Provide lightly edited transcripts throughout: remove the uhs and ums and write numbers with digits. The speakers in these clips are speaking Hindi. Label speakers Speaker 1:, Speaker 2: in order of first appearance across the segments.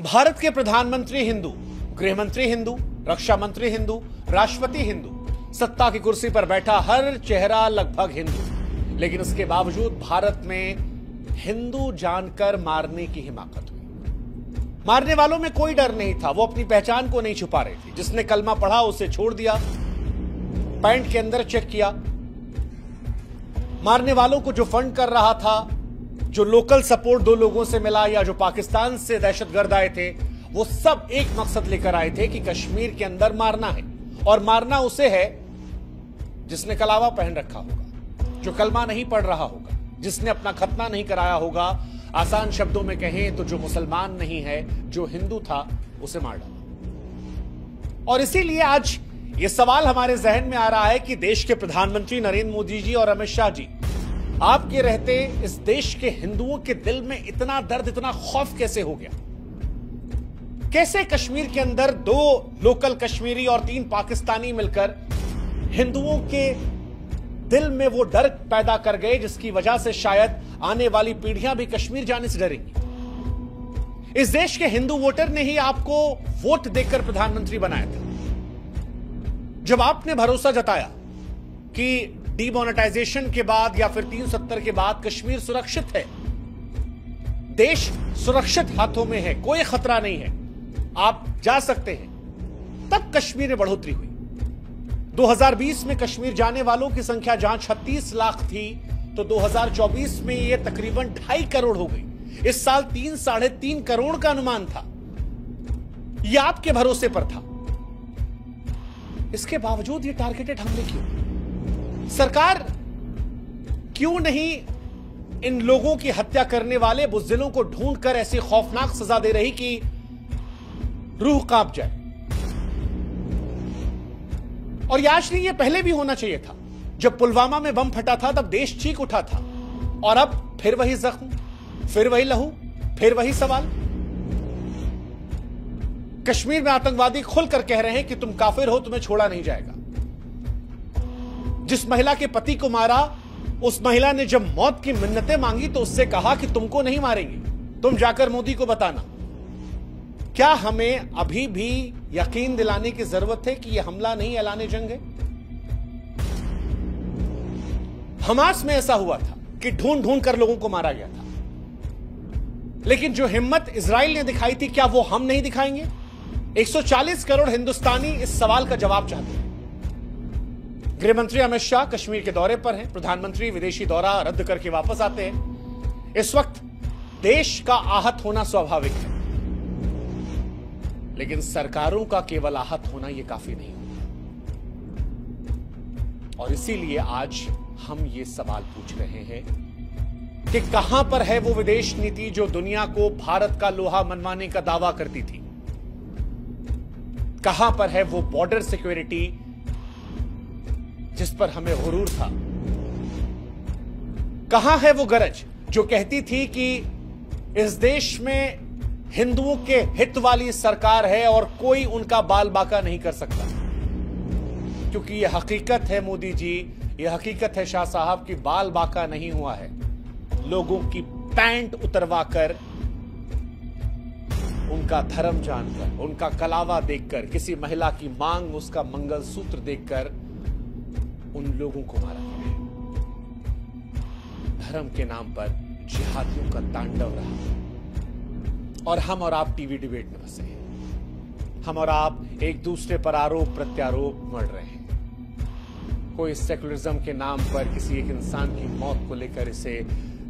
Speaker 1: भारत के प्रधानमंत्री हिंदू, गृहमंत्री हिंदू, रक्षा मंत्री हिंदू, राष्ट्रपति हिंदू, सत्ता की कुर्सी पर बैठा हर चेहरा लगभग हिंदू, लेकिन इसके बावजूद भारत में हिंदू जानकर मारने की हिमाकत हुई। मारने वालों में कोई डर नहीं था, वो अपनी पहचान को नहीं छुपा रहे थे। जिसने कलमा पढ़ा उसे छोड़ दिया, पैंट के अंदर चेक किया। मारने वालों को जो फंड कर रहा था, जो लोकल सपोर्ट दो लोगों से मिला या जो पाकिस्तान से दहशतगर्द आए थे, वो सब एक मकसद लेकर आए थे कि कश्मीर के अंदर मारना है। और मारना उसे है जिसने कलावा पहन रखा होगा, जो कलमा नहीं पढ़ रहा होगा, जिसने अपना खतना नहीं कराया होगा। आसान शब्दों में कहें तो जो मुसलमान नहीं है, जो हिंदू था, उसे मार डाला। और इसीलिए आज यह सवाल हमारे जहन में आ रहा है कि देश के प्रधानमंत्री नरेंद्र मोदी जी और अमित शाह जी, आपके रहते इस देश के हिंदुओं के दिल में इतना दर्द, इतना खौफ कैसे हो गया? कैसे कश्मीर के अंदर 2 लोकल कश्मीरी और 3 पाकिस्तानी मिलकर हिंदुओं के दिल में वो डर पैदा कर गए, जिसकी वजह से शायद आने वाली पीढ़ियां भी कश्मीर जाने से डरेंगी। इस देश के हिंदू वोटर ने ही आपको वोट देकर प्रधानमंत्री बनाया था। जब आपने भरोसा जताया कि डीमोनेटाइजेशन के बाद या फिर 370 के बाद कश्मीर सुरक्षित है, देश सुरक्षित हाथों में है, कोई खतरा नहीं है, आप जा सकते हैं, तब कश्मीर में बढ़ोतरी हुई। 2020 में कश्मीर जाने वालों की संख्या जहां 36 लाख थी, तो 2024 में यह तकरीबन 2.5 करोड़ हो गई। इस साल 3-3.5 करोड़ का अनुमान था। यह आपके भरोसे पर था। इसके बावजूद ये टारगेटेड हमले क्यों? सरकार क्यों नहीं इन लोगों की हत्या करने वाले बुज़दिलों को ढूंढकर ऐसी खौफनाक सजा दे रही कि रूह कांप जाए? और ये आज नहीं, ये पहले भी होना चाहिए था। जब पुलवामा में बम फटा था तब देश चीख उठा था, और अब फिर वही जख्म, फिर वही लहू, फिर वही सवाल। कश्मीर में आतंकवादी खुलकर कह रहे हैं कि तुम काफिर हो, तुम्हें छोड़ा नहीं जाएगा। जिस महिला के पति को मारा, उस महिला ने जब मौत की मिन्नतें मांगी तो उससे कहा कि तुमको नहीं मारेंगे, तुम जाकर मोदी को बताना। क्या हमें अभी भी यकीन दिलाने की जरूरत है कि यह हमला नहीं, ऐलान जंग है? हमास में ऐसा हुआ था कि ढूंढ ढूंढ कर लोगों को मारा गया था, लेकिन जो हिम्मत इजराइल ने दिखाई थी, क्या वो हम नहीं दिखाएंगे? 140 करोड़ हिंदुस्तानी इस सवाल का जवाब चाहते हैं। गृहमंत्री अमित शाह कश्मीर के दौरे पर हैं, प्रधानमंत्री विदेशी दौरा रद्द करके वापस आते हैं। इस वक्त देश का आहत होना स्वाभाविक है, लेकिन सरकारों का केवल आहत होना यह काफी नहीं होता। और इसीलिए आज हम ये सवाल पूछ रहे हैं कि कहां पर है वो विदेश नीति जो दुनिया को भारत का लोहा मनवाने का दावा करती थी? कहां पर है वो बॉर्डर सिक्योरिटी जिस पर हमें गुरूर था? कहां है वो गरज जो कहती थी कि इस देश में हिंदुओं के हित वाली सरकार है और कोई उनका बाल बाका नहीं कर सकता? क्योंकि यह हकीकत है मोदी जी, यह हकीकत है शाह साहब की बाल बाका नहीं हुआ है। लोगों की पैंट उतरवाकर, उनका धर्म जानकर, उनका कलावा देखकर, किसी महिला की मांग, उसका मंगलसूत्र देखकर उन लोगों को मारा गया है। धर्म के नाम पर जिहादियों का तांडव रहा, और हम और आप टीवी डिबेट में फंसे हैं। हम और आप एक दूसरे पर आरोप प्रत्यारोप मढ़ रहे हैं। कोई सेकुलरिज्म के नाम पर किसी एक इंसान की मौत को लेकर इसे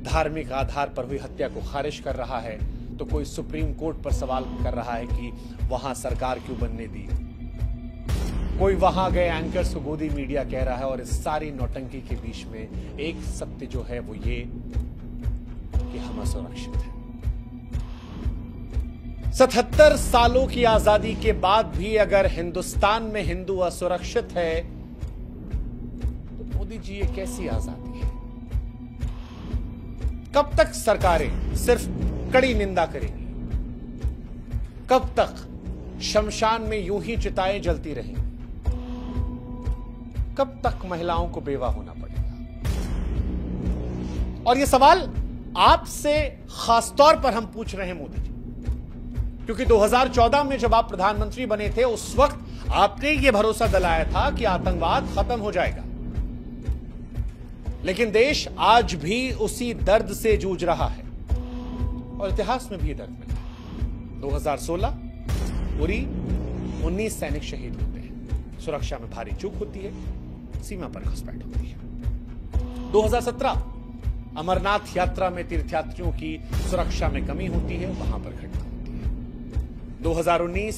Speaker 1: धार्मिक आधार पर हुई हत्या को खारिज कर रहा है, तो कोई सुप्रीम कोर्ट पर सवाल कर रहा है कि वहां सरकार क्यों बनने दी। कोई वहां गए एंकर्स को गोदी मीडिया कह रहा है, और इस सारी नौटंकी के बीच में एक सत्य जो है वो ये कि हम असुरक्षित हैं। 77 सालों की आजादी के बाद भी अगर हिंदुस्तान में हिंदू असुरक्षित है, तो मोदी जी ये कैसी आजादी है? कब तक सरकारें सिर्फ कड़ी निंदा करेंगी? कब तक शमशान में यूं ही चिताएं जलती रहेंगी? कब तक महिलाओं को बेवा होना पड़ेगा? और यह सवाल आपसे खासतौर पर हम पूछ रहे हैं मोदी जी, क्योंकि 2014 में जब आप प्रधानमंत्री बने थे, उस वक्त आपने यह भरोसा दिलाया था कि आतंकवाद खत्म हो जाएगा। लेकिन देश आज भी उसी दर्द से जूझ रहा है और इतिहास में भी दर्द मिला है। 2016 उरी 19 सैनिक शहीद होते हैं, सुरक्षा में भारी चूक होती है, सीमा पर घुसपैठ होती है। 2017 अमरनाथ यात्रा में तीर्थयात्रियों की सुरक्षा में कमी होती है, वहां पर घटना होती है। 2019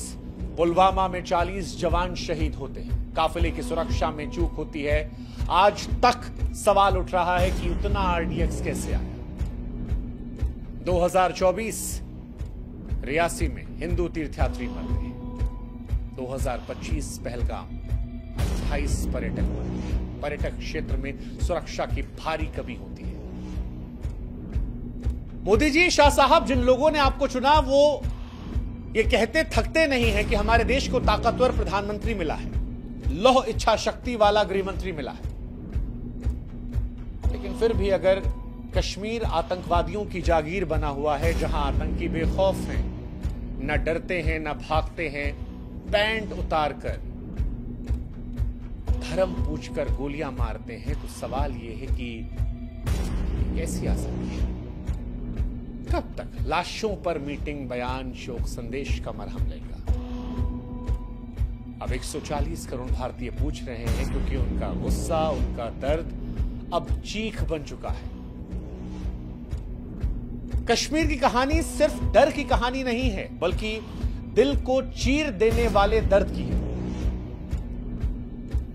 Speaker 1: पुलवामा में 40 जवान शहीद होते हैं, काफिले की सुरक्षा में चूक होती है। आज तक सवाल उठ रहा है कि उतना आरडीएक्स कैसे आया। 2024 रियासी में हिंदू तीर्थयात्री मर गए। 2025 पहलगाम 28 पर्यटक मर गए। पर्यटक क्षेत्र में सुरक्षा की भारी कमी होती है। मोदी जी, शाह साहब, जिन लोगों ने आपको चुना वो ये कहते थकते नहीं है कि हमारे देश को ताकतवर प्रधानमंत्री मिला है, लौह इच्छा शक्ति वाला गृहमंत्री मिला है। लेकिन फिर भी अगर कश्मीर आतंकवादियों की जागीर बना हुआ है, जहां आतंकी बेखौफ हैं, न डरते हैं न भागते हैं, पैंट उतारकर धर्म पूछकर गोलियां मारते हैं, तो सवाल यह है कि कैसी आ सकती है? कब तक लाशों पर मीटिंग, बयान, शोक संदेश का मरहम लेगा? अब 140 करोड़ भारतीय पूछ रहे हैं, क्योंकि उनका गुस्सा, उनका दर्द अब चीख बन चुका है। कश्मीर की कहानी सिर्फ डर की कहानी नहीं है, बल्कि दिल को चीर देने वाले दर्द की है।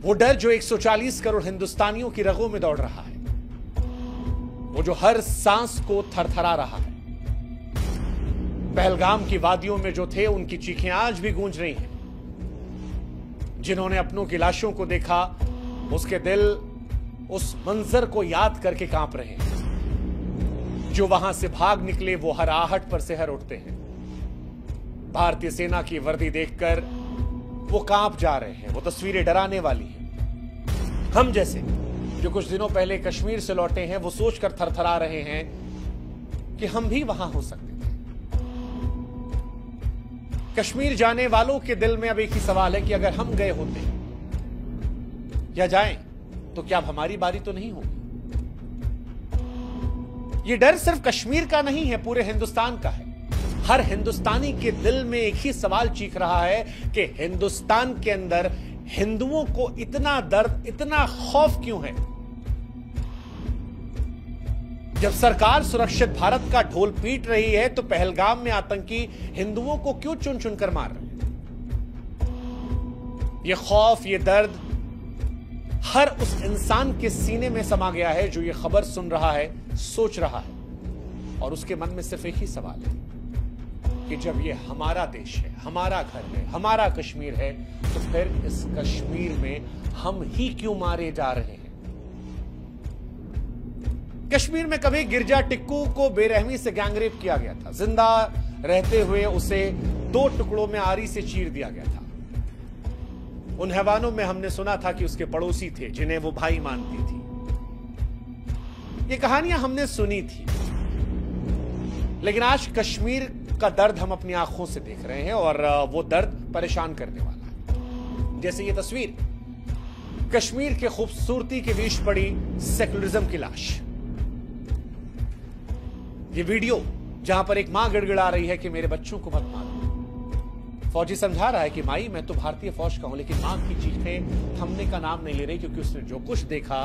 Speaker 1: वो डर जो 140 करोड़ हिंदुस्तानियों की रगों में दौड़ रहा है, वो जो हर सांस को थरथरा रहा है। पहलगाम की वादियों में जो थे, उनकी चीखें आज भी गूंज रही हैं। जिन्होंने अपनों की लाशों को देखा, उसके दिल उस मंजर को याद करके कांप रहे हैं। जो वहां से भाग निकले, वो हर आहट पर सिहर उठते हैं। भारतीय सेना की वर्दी देखकर वो कांप जा रहे हैं। वो तस्वीरें डराने वाली हैं। हम जैसे जो कुछ दिनों पहले कश्मीर से लौटे हैं, वो सोचकर थरथरा रहे हैं कि हम भी वहां हो सकते थे। कश्मीर जाने वालों के दिल में अब एक ही सवाल है कि अगर हम गए होते या जाएं, तो क्या अब हमारी बारी तो नहीं होगी? यह डर सिर्फ कश्मीर का नहीं है, पूरे हिंदुस्तान का है। हर हिंदुस्तानी के दिल में एक ही सवाल चीख रहा है कि हिंदुस्तान के अंदर हिंदुओं को इतना दर्द, इतना खौफ क्यों है? जब सरकार सुरक्षित भारत का ढोल पीट रही है, तो पहलगाम में आतंकी हिंदुओं को क्यों चुन चुनकर मार रहे हैं? यह खौफ, यह दर्द हर उस इंसान के सीने में समा गया है जो यह खबर सुन रहा है, सोच रहा है, और उसके मन में सिर्फ एक ही सवाल है कि जब यह हमारा देश है, हमारा घर है, हमारा कश्मीर है, तो फिर इस कश्मीर में हम ही क्यों मारे जा रहे हैं? कश्मीर में कभी गिरजा टिक्कू को बेरहमी से गैंगरेप किया गया था। जिंदा रहते हुए उसे 2 टुकड़ों में आरी से चीर दिया गया था। उन हैवानों में हमने सुना था कि उसके पड़ोसी थे, जिन्हें वो भाई मानती थी। ये कहानियां हमने सुनी थी, लेकिन आज कश्मीर का दर्द हम अपनी आंखों से देख रहे हैं, और वो दर्द परेशान करने वाला है। जैसे ये तस्वीर, कश्मीर के खूबसूरती के बीच पड़ी सेकुलरिज्म की लाश। ये वीडियो जहां पर एक मां गिड़गिड़ा रही है कि मेरे बच्चों को मत मारो। फौजी समझा रहा है कि माई, मैं तो भारतीय फौज का हूं, लेकिन मां की चीखें थमने का नाम नहीं ले रही, क्योंकि उसने जो कुछ देखा,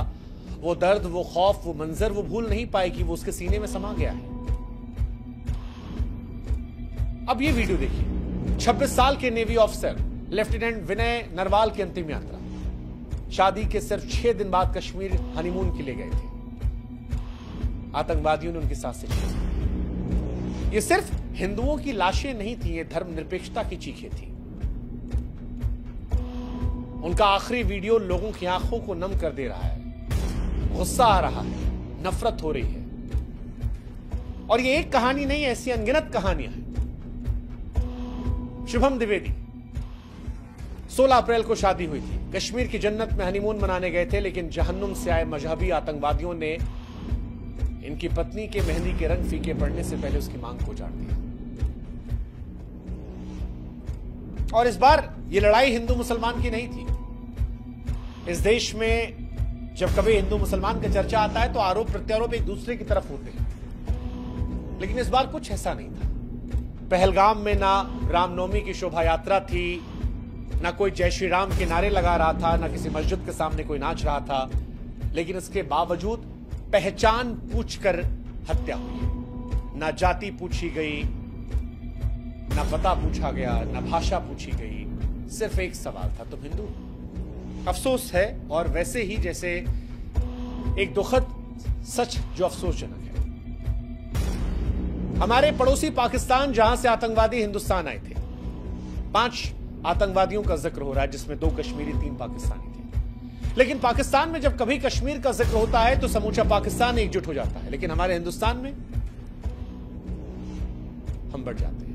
Speaker 1: वो दर्द, वो खौफ, वो मंजर वो भूल नहीं पाएगी। वो उसके सीने में समा गया है। अब ये वीडियो देखिए। 26 साल के नेवी ऑफिसर लेफ्टिनेंट विनय नरवाल की अंतिम यात्रा। शादी के सिर्फ 6 दिन बाद कश्मीर हनीमून के लिए गए थे। आतंकवादियों ने उनकी सांसें छीन ली। ये सिर्फ हिंदुओं की लाशें नहीं थी, ये धर्मनिरपेक्षता की चीखें थी। उनका आखिरी वीडियो लोगों की आंखों को नम कर दे रहा है। गुस्सा आ रहा है, नफरत हो रही है। और ये एक कहानी नहीं, ऐसी अनगिनत कहानियां हैं। शुभम द्विवेदी, 16 अप्रैल को शादी हुई थी। कश्मीर की जन्नत में हनीमून मनाने गए थे, लेकिन जहन्नुम से आए मजहबी आतंकवादियों ने इनकी पत्नी के मेहंदी के रंग फीके पड़ने से पहले उसकी मांग को उजाड़ दिया। और इस बार ये लड़ाई हिंदू मुसलमान की नहीं थी। इस देश में जब कभी हिंदू मुसलमान का चर्चा आता है तो आरोप प्रत्यारोप एक दूसरे की तरफ होते हैं, लेकिन इस बार कुछ ऐसा नहीं था। पहलगाम में ना रामनवमी की शोभा यात्रा थी, ना कोई जय श्री राम के नारे लगा रहा था, ना किसी मस्जिद के सामने कोई नाच रहा था, लेकिन इसके बावजूद पहचान पूछकर हत्या हुई है। ना जाति पूछी गई, ना पता पूछा गया, ना भाषा पूछी गई, सिर्फ एक सवाल था, तुम हिंदू? अफसोस है, और वैसे ही जैसे एक दुखद सच जो अफसोसजनक है। हमारे पड़ोसी पाकिस्तान, जहां से आतंकवादी हिंदुस्तान आए थे, 5 आतंकवादियों का जिक्र हो रहा है, जिसमें 2 कश्मीरी 3 पाकिस्तानी थे। लेकिन पाकिस्तान में जब कभी कश्मीर का जिक्र होता है तो समूचा पाकिस्तान एकजुट हो जाता है, लेकिन हमारे हिंदुस्तान में हम बढ़ जाते हैं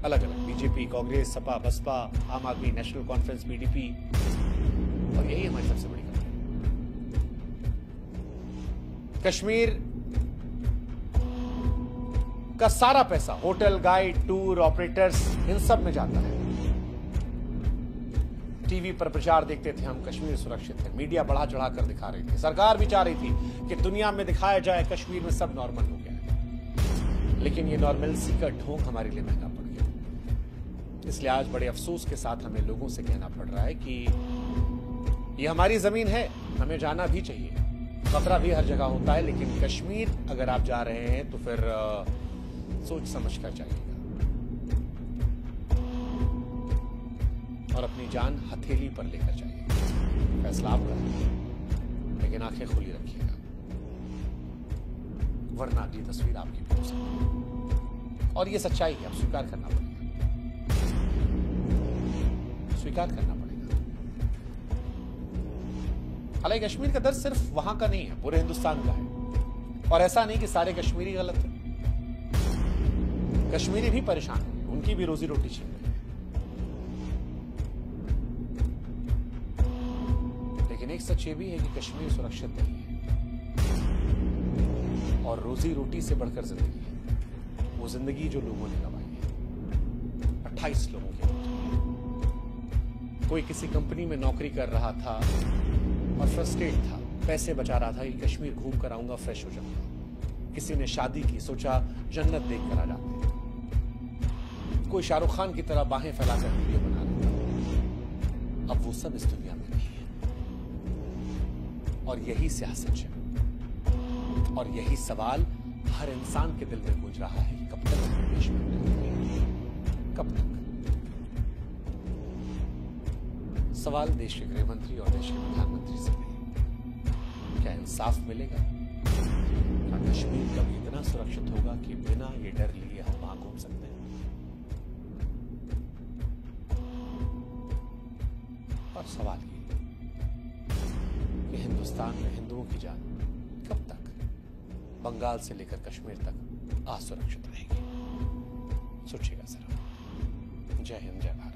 Speaker 1: अलग अलग, बीजेपी, कांग्रेस, सपा, बसपा, आम आदमी, नेशनल कॉन्फ्रेंस, पीडीपी, और यही हमारी सबसे बड़ी कमी है। कश्मीर का सारा पैसा होटल, गाइड, टूर ऑपरेटर्स, इन सब में जाता है। टीवी पर प्रचार देखते थे हम, कश्मीर सुरक्षित है, मीडिया बढ़ा चढ़ाकर दिखा रही थी, सरकार भी चाह रही थी कि दुनिया में दिखाया जाए कश्मीर में सब नॉर्मल हो गया है, लेकिन ये नॉर्मलसी का ढोंग हमारे लिए महंगा पड़ गया। इसलिए आज बड़े अफसोस के साथ हमें लोगों से कहना पड़ रहा है कि ये हमारी जमीन है, हमें जाना भी चाहिए, खतरा भी हर जगह होता है, लेकिन कश्मीर अगर आप जा रहे हैं तो फिर सोच समझ कर जाइएगा और अपनी जान हथेली पर लेकर जाइएगा। फैसला आपका है, लेकिन आंखें खुली रखिएगा, वरना अगली तस्वीर आपकी भी हो सकती है। और ये सच्चाई है, अब स्वीकार करना पड़ेगा, स्वीकार करना पड़ेगा। हालांकि कश्मीर का दर्द सिर्फ वहां का नहीं है, पूरे हिंदुस्तान का है, और ऐसा नहीं कि सारे कश्मीरी गलत है। कश्मीरी भी परेशान है, उनकी भी रोजी रोटी छीन रही है, लेकिन एक सच ये भी है कि कश्मीर सुरक्षित नहीं है, और रोजी रोटी से बढ़कर जिंदगी है। वो जिंदगी जो लोगों ने गंवाई है, 28 लोगों की मौत हुई है। कोई किसी कंपनी में नौकरी कर रहा था और फ्रस्ट्रेट था, पैसे बचा रहा था कि कश्मीर घूम कर आऊंगा, फ्रेश हो जाऊंगा। किसी ने शादी की, सोचा जन्नत देख कर आ जाते। कोई शाहरुख खान की तरह बाहें फैलाकर वीडियो बना रहा था। अब वो सब इस दुनिया में नहीं है, और यही सियासत है, और यही सवाल हर इंसान के दिल में गूंज रहा है कि कब तक अपने देश में रहेंगे, कब तक? सवाल देश के गृह मंत्री और देश के प्रधानमंत्री से है, क्या इंसाफ मिलेगा? क्या कश्मीर कभी इतना सुरक्षित होगा कि बिना ये डर लिए हम वहां घूम सकते हैं? और सवाल ये कि हिंदुस्तान में हिंदुओं की जान कब तक बंगाल से लेकर कश्मीर तक असुरक्षित रहेगी? सोचिएगा जरा। जय हिंद, जय भारत।